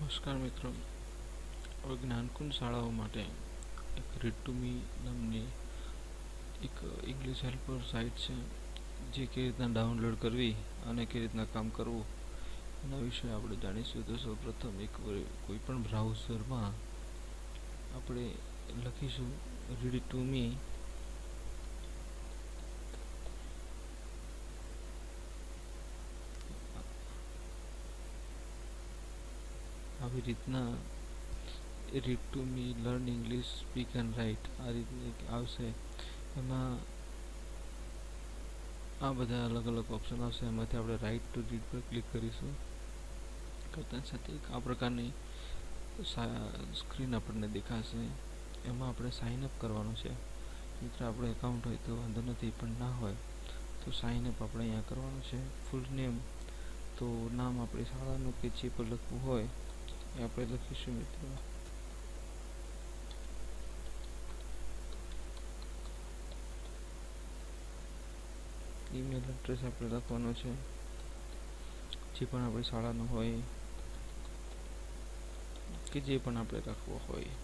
નમસ્કાર મિત્રો, હવે જ્ઞાનકુંજ શાળાઓ માટે એક રીડ ટુ મી નામની એક ઇંગ્લિશ હેલ્પર સાઇટ છે, જે કેવી રીતના ડાઉનલોડ કરવી અને કેવી રીતના કામ કરવું એના વિશે આપણે જાણીશું. તો સૌપ્રથમ કોઈ પણ બ્રાઉઝરમાં આપણે લખીશું રીડ ટુ મી. આવી રીતના read to me learn English speak and write આ રીતે આવશે. એમાં આ બધા અલગ અલગ ઓપ્શન આવશે. એમાંથી આપણે રાઇટ ટુ રીડ પર ક્લિક કરીશું. કરતા સાથે આ પ્રકારની સ્ક્રીન આપણને દેખાશે. એમાં આપણે સાઇન અપ કરવાનું છે. મિત્ર, આપણે એકાઉન્ટ હોય તો વાંધો નથી, પણ ના હોય તો સાઇન અપ આપણે અહીંયા કરવાનું છે. ફૂલ નેમ, તો નામ આપણી શાળાનું કે જે પર લખવું હોય એ આપણે લખીશું. મિત્રો, ઈમેલ એડ્રેસ આપણે લખવાનો છે, જે પણ આપણી શાળાનું હોય કે જે પણ આપણે લખવો હોય.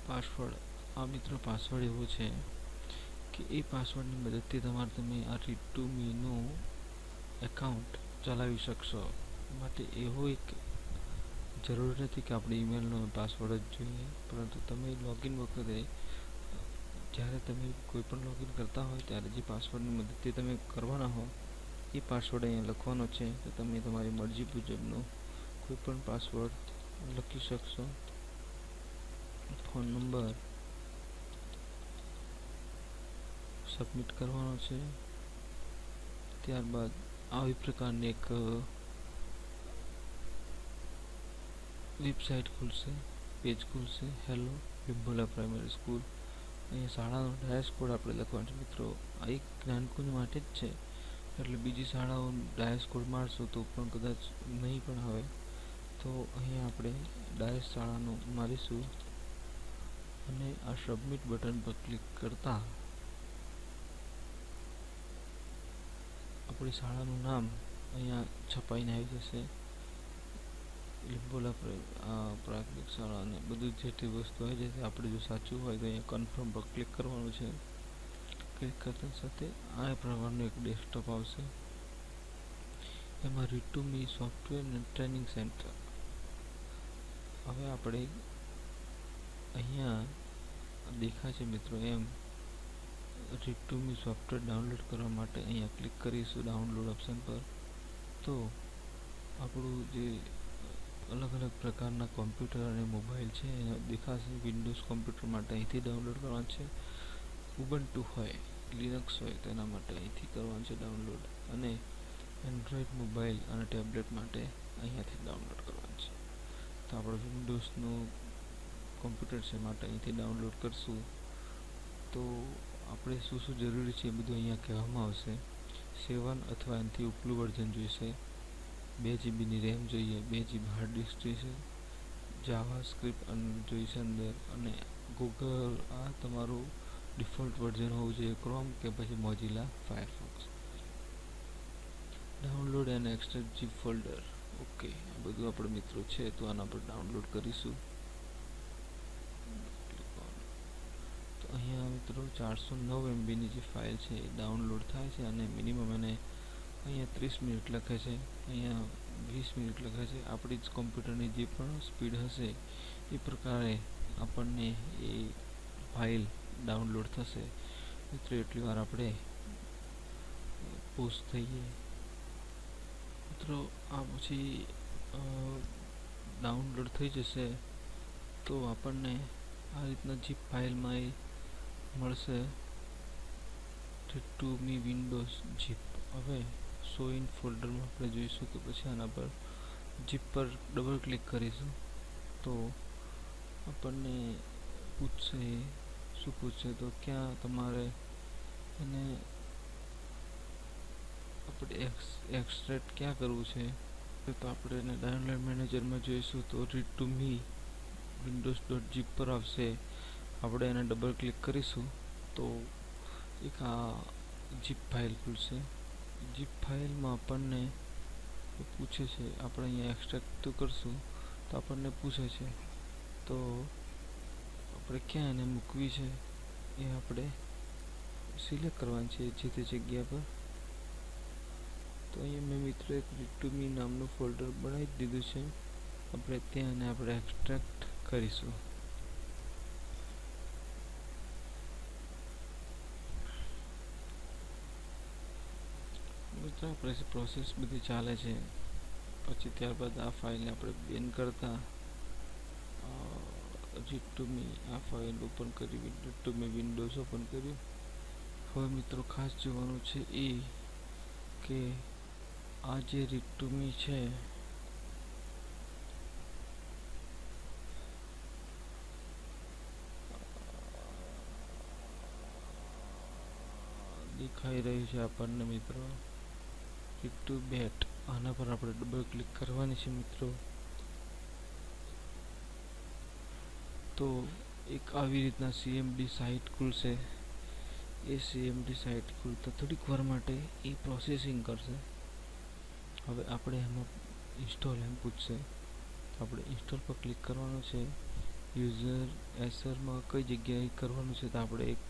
પાસવર્ડ, આ મિત્રો પાસવર્ડ એવો છે કે એ પાસવર્ડની મદદથી તમે આ રીડ ટુ મીનું એકાઉન્ટ ચલાવી શકશો. માટે એવો એક જરૂરી નથી કે આપણે ઈમેલનો પાસવર્ડ જ જોઈએ, પરંતુ તમે લોગિન વખતે જ્યારે તમે કોઈ પણ લોગિન કરતા હોય ત્યારે જે પાસવર્ડની મદદથી તમે કરવાના હો એ પાસવર્ડ અહીંયા લખવાનો છે. તો તમે તમારી મરજી મુજબનો કોઈ પણ પાસવર્ડ લખી શકશો. ફોન નંબર સબમિટ કરવાનો છે. ત્યારબાદ આવી પ્રકારની એક વેબસાઇટ ખુલશે, પેજ ખુલશે. Hello Bimbola primary school. અહીંયા શાળાનો ડાયસ કોડ આપણે લખવાનો છે. મિત્રો, આ એક જ્ઞાનકુંજ માટે જ છે, એટલે બીજી શાળાઓ ડાયસ કોડ મારશો તો પણ કદાચ નહીં પણ આવે. તો અહીંયા આપણે ડાયસ શાળાનું મારીશું અને આ સબમિટ બટન પર ક્લિક કરતા આપણી શાળાનું નામ અહીંયા છપાઈને આવી જશે. બિમ્બોલા પ્રાથમિક શાળા અને બધું જે તે વસ્તુ આવી જશે. આપણે જો સાચું હોય તો અહીંયા કન્ફર્મ પર ક્લિક કરવાનું છે. ક્લિક કરતા સાથે આ પ્રકારનું એક ડેસ્કટોપ આવશે. એમાં રીડ ટુ મી સોફ્ટવેર અને ટ્રેનિંગ સેન્ટર. હવે આપણે અહીંયા દેખાય છે મિત્રો એમ read to me software download કરવા માટે અહીંયા ક્લિક કરીશું ડાઉનલોડ ઓપ્શન પર. તો આપણું જે અલગ અલગ પ્રકારના કોમ્પ્યુટર અને મોબાઈલ છે દેખાશે. વિન્ડોઝ કોમ્પ્યુટર માટે અહીંથી ડાઉનલોડ કરવાનું છે. ઉબુન્ટુ હોય, લિનક્સ હોય તેના માટે અહીંથી કરવાનું છે ડાઉનલોડ. અને એન્ડ્રોઈડ મોબાઈલ અને ટેબ્લેટ માટે અહીંયાથી ડાઉનલોડ કરવાનું છે. તો આપણે વિન્ડોઝનું કોમ્પ્યુટર છે માટે અહીંથી ડાઉનલોડ કરશું. તો આપણે શું શું જરૂરી છે એ બધું અહીંયા કહેવામાં આવશે. 7 અથવા એનાથી ઉપલું વર્ઝન જોઈશે. 2 જીબીની રેમ જોઈએ, 2 GB હાર્ડ ડિસ્ક જોઈશે, જાવા સ્ક્રિપ્ટ જોઈશે અંદર, અને ગૂગલ આ તમારું ડિફોલ્ટ વર્ઝન હોવું જોઈએ, ક્રોમ કે પછી Mozilla Firefox. Download and extract zip folder. Okay, આ બધું આપણે મિત્રો છે તો આના પર ડાઉનલોડ કરીશું. તો અહીંયા મિત્રો 409 MBની જે ફાઇલ છે એ ડાઉનલોડ થાય છે અને મિનિમમ એને અહીંયા 30 મિનિટ લખે છે, અહીંયા 20 મિનિટ લખે છે. આપણી જ કોમ્પ્યુટરની જે પણ સ્પીડ હશે એ પ્રકારે આપણને એ ફાઇલ ડાઉનલોડ થશે. મિત્રો, એટલી વાર આપણે પોસ્ટ થઈએ. મિત્રો, આ પછી ડાઉનલોડ થઈ જશે તો આપણને આ રીતના જીપ ફાઇલમાં એ મળશે read to me Windows jeep. હવે શો ઇન ફોલ્ડરમાં આપણે જોઈશું કે પછી આના પર જીપ પર ડબલ ક્લિક કરીશું તો આપણને પૂછશે, શું પૂછશે તો ક્યાં તમારે એને આપણે એક્સટ્રેક્ટ ક્યાં કરવું છે. તો આપણે એને ડાઉનલોડ મેનેજરમાં જોઈશું તો રીડ ટુ મી windows.zip પર આવશે. આપણે એને ડબલ ક્લિક કરીશું તો એક આ જીપ ફાઇલ ખુલશે. જીપ ફાઇલમાં આપણને પૂછે છે. આપણે અહીંયા એક્સટ્રેક્ટ તો કરશું તો આપણને પૂછે છે, તો આપણે ક્યાં એને મૂકવી છે એ આપણે સિલેક્ટ કરવાની છે જે તે જગ્યા પર. તો અહીંયા મેં મિત્રો એક રીડ2મી નામનું ફોલ્ડર બનાવી દીધું છે. આપણે ત્યાં એને આપણે એક્સટ્રેક્ટ કરીશું. મિત્રો આપણે પ્રોસેસ બધી ચાલે છે. પછી ત્યારબાદ આ ફાઇલને આપણે બેન કરતા રીડ2મી આ ફાઇલ ઓપન કરી રીડ2મી વિન્ડોઝ ઓપન કર્યું. હવે મિત્રો ખાસ જોવાનું છે એ કે આ જે રીડ2મી છે દેખાઈ રહ્યું છે આપણને મિત્રો રીડ2બેટ. આના પર આપણે ડબલ ક્લિક કરવાની છે મિત્રો. તો એક આવી રીતના સીએમડી સાઇટ ખુલશે. એ સીએમડી સાઇટ ખુલતા થોડીક વાર માટે એ પ્રોસેસિંગ કરશે. હવે આપણે એમાં ઇન્સ્ટોલ એમ પૂછશે, આપણે ઇન્સ્ટોલ પર ક્લિક કરવાનું છે. યુઝર એસરમાં કઈ જગ્યાએ કરવાનું છે તો આપણે એક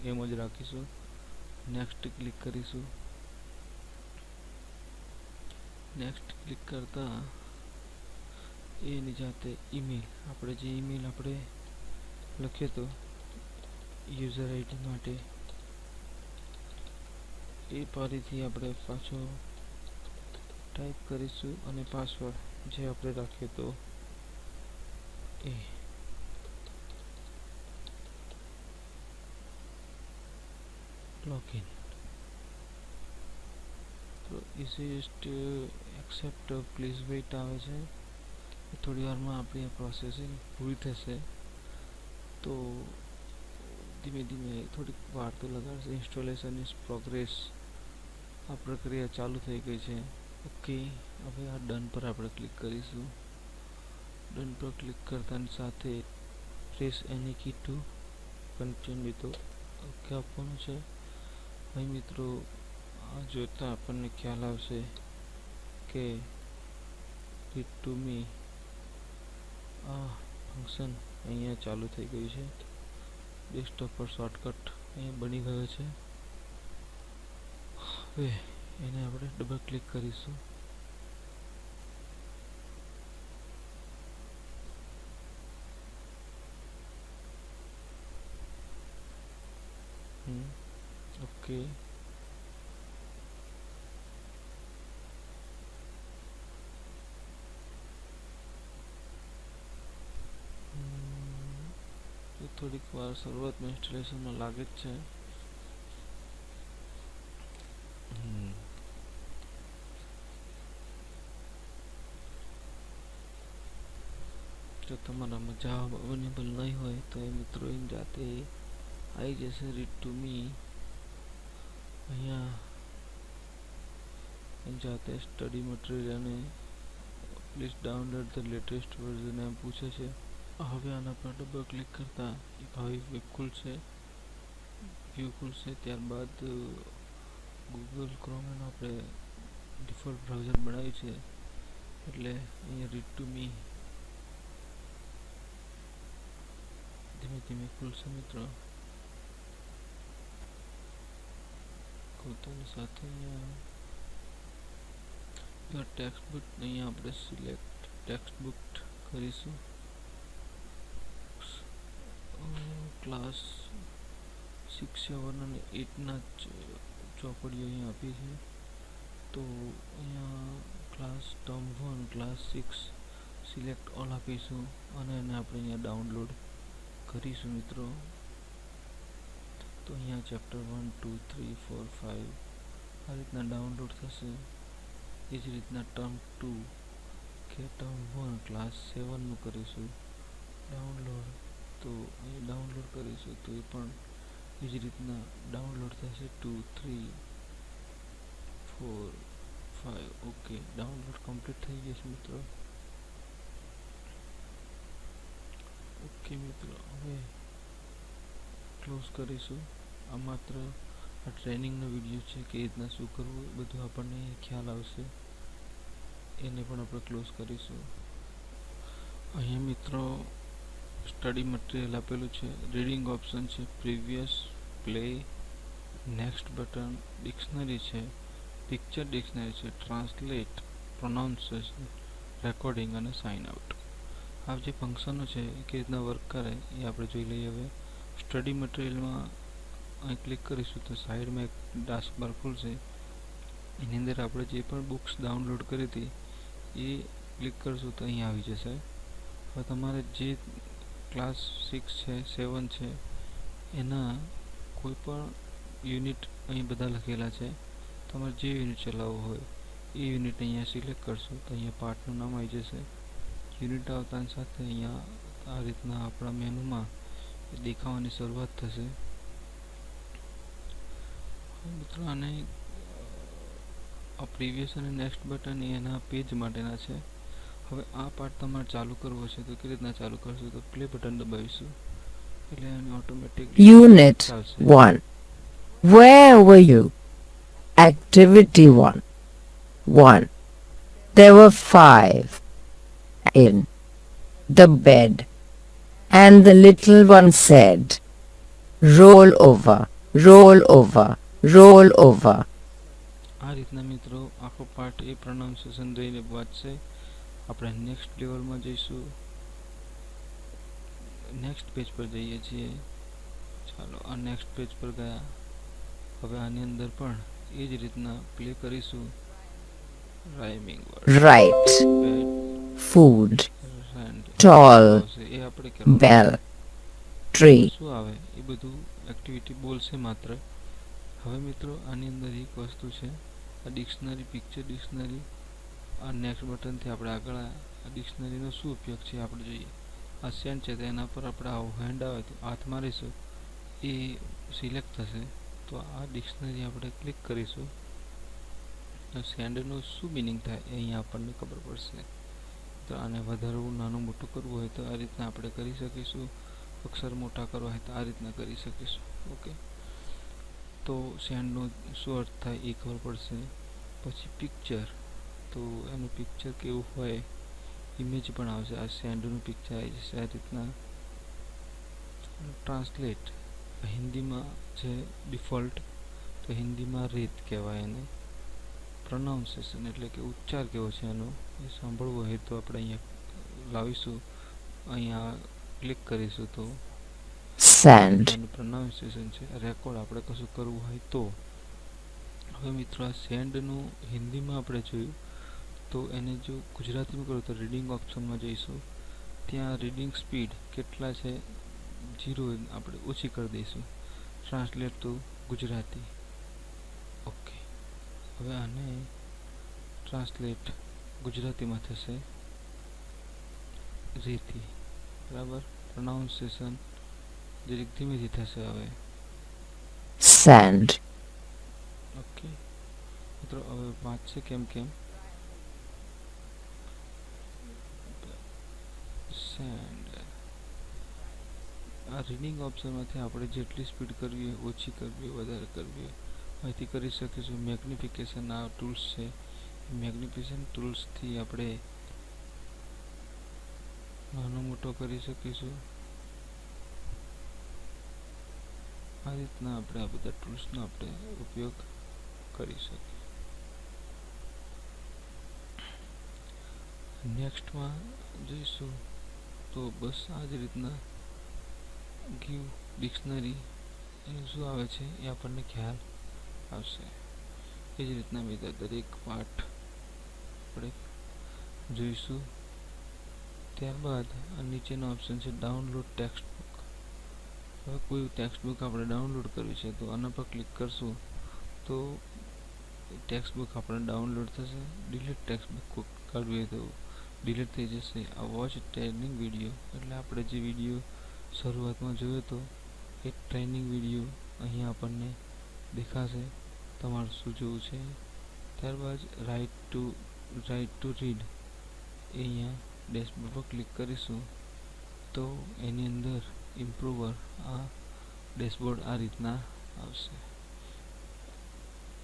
એમ જ રાખીશું. નેક્સ્ટ ક્લિક કરીશું. નેક્સ્ટ ક્લિક કરતા એની જાતે ઈમેલ, આપણે જે ઈમેલ આપણે લખ્યો તો યુઝર આઈડી માટે એ ફરીથી આપણે પાછો ટાઈપ કરીશું અને પાસવર્ડ જે આપણે રાખ્યો તો એ login. તો easiest accept please wait આવે છે. થોડી વારમાં આપણી પ્રોસેસિંગ પૂરી થશે. તો ધીમે ધીમે થોડીક વાર તો લગાડશે. Installation is progress. આ પ્રક્રિયા ચાલુ થઈ ગઈ છે. ઓકે, હવે આ ડન પર આપણે ક્લિક કરીશું. ડન પર ક્લિક કરતાની સાથે press any key to continue તો ઓકે આપવાનું છે. અહીં મિત્રો આ જોતા આપણને ખ્યાલ આવશે કે રીડ2મી આ ફંક્શન અહીંયા ચાલુ થઈ ગયું છે. ડેસ્કટોપ પર શોર્ટકટ અહીંયા બની ગયો છે. હવે એને આપણે ડબલ ક્લિક કરીશું. ઓકે, થોડીક વાર શરૂઆતમાં ઇન્સ્ટોલેશનમાં લાગે જ છે. જો તમારામાં જાવા અવેલેબલ નહીં હોય તો એ મિત્રો એની જાતે આવી જશે. રીડ2મી અહીંયા એની જાતે સ્ટડી મટીરિયલ અને please download the latest version એમ પૂછે છે. હવે આના પર ડબલ ક્લિક કરતા એક આવી વેબ ખુલશે, વ્યૂ ખુલશે. ત્યારબાદ ગૂગલ ક્રોમ એનું આપણે ડિફોલ્ટ બ્રાઉઝર બનાવ્યું છે એટલે અહીંયા રીડ2મી ધીમે ધીમે ખુલશે મિત્રો. ખુલતાની સાથે અહીંયા ટેક્સ્ટ બુક અહીંયા આપણે સિલેક્ટ ટેક્સ્ટ બુક કરીશું. ક્લાસ 6, 7 અને 8ના ચોપડીઓ અહીંયા આપી છે. તો અહીંયા class term 1 class 6 select all આપીશું અને એને આપણે અહીંયા ડાઉનલોડ કરીશું મિત્રો. તો અહીંયા ચેપ્ટર 1, 2, 3, 4, 5 આ રીતના ડાઉનલોડ થશે. એ જ રીતના ટર્મ 2 કે ટર્મ 1 ક્લાસ 7નું કરીશું ડાઉનલોડ. તો અહીં ડાઉનલોડ કરીશું તો એ પણ એ જ રીતના ડાઉનલોડ થશે. 2, 3, 4, 5 ઓકે, ડાઉનલોડ કમ્પ્લીટ થઈ જશે મિત્રો. ઓકે મિત્રો, હવે ક્લોઝ કરીશું. આ માત્ર આ ટ્રેનિંગનો વિડીયો છે કે રીતના શું કરવું એ બધું આપણને ખ્યાલ આવશે. એને પણ આપણે ક્લોઝ કરીશું. અહીંયા મિત્રો સ્ટડી મટીરિયલ આપેલું છે, રીડિંગ ઓપ્શન છે, previous, play, next button, dictionary છે, પિક્ચર ડિક્શનરી છે, ટ્રાન્સલેટ, પ્રોનાઉન્સિએશન, રેકોર્ડિંગ અને સાઇન આઉટ. આ જે ફંક્શનો છે એ કેવી રીતના વર્ક કરે એ આપણે જોઈ લઈએ. હવે સ્ટડી મટીરિયલમાં અહીં ક્લિક કરીશું તો સાઈડમાં એક ટાસ્કબાર ખુલશે. એની અંદર આપણે જે પણ બુક્સ ડાઉનલોડ કરી હતી એ ક્લિક કરશું તો અહીં આવી જશે. હવે તમારે જે ક્લાસ 6 છે, 7 છે એના કોઈ પણ યુનિટ અહીં બધા લખેલા છે. તમારે જે યુનિટ ચલાવવું હોય એ યુનિટ અહીંયા સિલેક્ટ કરશો તો અહીંયા પાર્ટનું નામ આવી જશે. યુનિટ આવતાની સાથે અહીંયા આ રીતના આપણા મેનુમાં દેખાવાની શરૂઆત થશે. મિત્રો આને આ પ્રીવિયસ અને નેક્સ્ટ બટન એના પેજ માટેના છે. હવે આ પાર્ટ તમારે ચાલુ કરવો છે તો કેવી રીતના ચાલુ કરશું તો પ્લે બટન દબાવીશું એટલે એને ઓટોમેટિકલી Unit ચાલશે. 1. Where were you? Activity 1. 1. There were 5 in the bed, and the little one said, roll over, roll over, roll over. આ રીતના મિત્રો આખો પાર્ટ એ પ્રોનાઉન્સિએશન રહીને વાંચશે. આપણે નેક્સ્ટ લેવલમાં જઈશું. નેક્સ્ટ પેજ પર જઈએ છીએ. ચાલો આ નેક્સ્ટ પેજ પર ગયા. હવે આની અંદર પણ એ જ રીતના પ્લે કરીશું. Rhyming word, Right, bed, food, rend, tall, એ આપણે કરવાનું. bell, tree. શું આવે એ બધું એક્ટિવિટી બોલશે માત્ર. હવે મિત્રો આની અંદર એક વસ્તુ છે, આ ડિક્શનરી, પિક્ચર ડિક્શનરી, આ નેક્સ્ટ બટનથી આપણે આગળ આ ડિક્શનરીનો શું ઉપયોગ છે આપણે જોઈએ. આ સેન્ડ છે તો એના પર આપણે આવો હેન્ડ આવે તો હાથ મારીશું એ સિલેક્ટ થશે. તો આ ડિક્શનરી આપણે ક્લિક કરીશું તો સેન્ડનું શું મિનિંગ થાય એ અહીંયા આપણને ખબર પડશે. તો આને વધારવું, નાનું મોટું કરવું હોય તો આ રીતના આપણે કરી શકીશું. અક્ષર મોટા કરવા હોય તો આ રીતના કરી શકીશું. ઓકે, તો સેન્ડનો શું અર્થ થાય એ ખબર પડશે. પછી પિક્ચર, તો એનું પિક્ચર કેવું હોય, ઇમેજ પણ આવશે. આ સેન્ડનું પિક્ચર આવી જશે આ રીતના. ટ્રાન્સલેટ, હિન્દીમાં છે ડિફોલ્ટ તો હિન્દીમાં રીત કહેવાય એને. પ્રોનાઉન્સિએશન એટલે કે ઉચ્ચાર કેવો છે એનો એ સાંભળવો હોય તો આપણે અહીંયા લાવીશું, અહીંયા ક્લિક કરીશું તો Sand, એનું પ્રોનાઉન્સિએશન છે. રેકોર્ડ આપણે કશું કરવું હોય તો. હવે મિત્રો આ સેન્ડનું હિન્દીમાં આપણે જોયું તો એને જો ગુજરાતીમાં કરું તો રીડિંગ ઓપ્શનમાં જઈશું. ત્યાં રીડિંગ સ્પીડ કેટલા છે 0 આપણે ઓછી કરી દઈશું. ટ્રાન્સલેટ તો ગુજરાતી. ઓકે, હવે આને ટ્રાન્સલેટ ગુજરાતીમાં થશે રીતિ. બરાબર, પ્રોનાઉન્સિએશન જરીક ધીમેથી થશે હવે. sand, ઓકે મિત્રો, હવે વાંચશે કેમ કેમ. સેન્ડ, આ રીડિંગ ઓપ્શનમાંથી આપણે જેટલી સ્પીડ કરવી હોય, ઓછી કરવી હોય, વધારે કરવી હોય અહીંથી કરી શકીશું. મેગ્નિફિકેશન આ ટૂલ્સ છે. મેગ્નિફિકેશન ટૂલ્સથી આપણે નાનો મોટો કરી શકીશું. આ રીતના આપણે આ બધા ટૂલ્સનો આપણે ઉપયોગ કરી શકીએ. નેક્સ્ટમાં જઈશું તો બસ આ જ રીતના ગીવ ડિક્શનરી એનું શું આવે છે એ આપણને ખ્યાલ આવશે. એ જ રીતના બીજા દરેક પાઠ આપણે જોઈશું. ત્યારબાદ આ નીચેનો ઓપ્શન છે ડાઉનલોડ ટેક્સ્ટ બુક. હવે કોઈ ટેક્સ્ટ બુક આપણે ડાઉનલોડ કરવી છે તો આના પર ક્લિક કરશું તો ટેક્સ્ટ બુક આપણે ડાઉનલોડ થશે. ડિલીટ ટેક્સ્ટ બુક કાઢવી હોય તો ડિલીટ થઈ જશે. આ વોચ ટ્રેનિંગ વિડીયો એટલે આપણે જે વિડીયો શરૂઆતમાં જોયો તો એ ટ્રેનિંગ વિડીયો અહીંયા આપણને દેખાશે તમારે શું જોવું છે. ત્યારબાદ રાઇટ ટુ રીડ એ અહીંયા ડેશબોર્ડ પર ક્લિક કરીશું તો એની અંદર ઇમ્પ્રુવર આ ડેશબોર્ડ આ રીતના આવશે.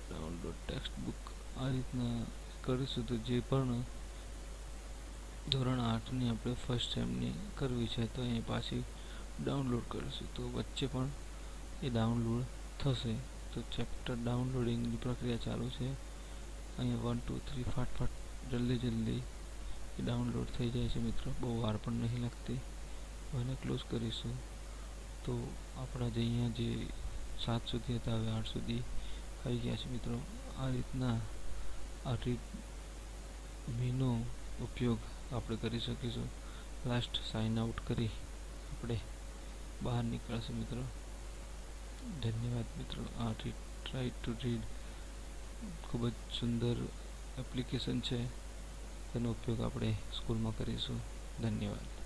ડાઉનલોડ ટેક્સ્ટ બુક આ રીતના કરીશું તો જે પણ ધોરણ 8ની આપણે ફર્સ્ટ સેમની કરવી છે તો અહીં પાછી ડાઉનલોડ કરીશું તો વચ્ચે પણ એ ડાઉનલોડ થશે. તો ચેપ્ટર ડાઉનલોડિંગની પ્રક્રિયા ચાલુ છે. અહીંયા 1 2 3 ફાટ જલ્દી એ ડાઉનલોડ થઈ જાય છે મિત્રો. બહુ વાર પણ નહીં લાગતી. અને ક્લોઝ કરીશું તો આપણા જે અહીંયા જે 7 સુધી હતા હવે 8 સુધી આવી ગયા છે મિત્રો. આ રીતના આ રીતનો ઉપયોગ આપણે કરી શકીશું. લાસ્ટ સાઇન આઉટ કરી આપણે બહાર નીકળશે મિત્રો. ધન્યવાદ મિત્રો. આ ટ્રાય ટુ રીડ ખૂબ જ સુંદર એપ્લિકેશન છે. તેનો ઉપયોગ આપણે સ્કૂલમાં કરીશું. ધન્યવાદ.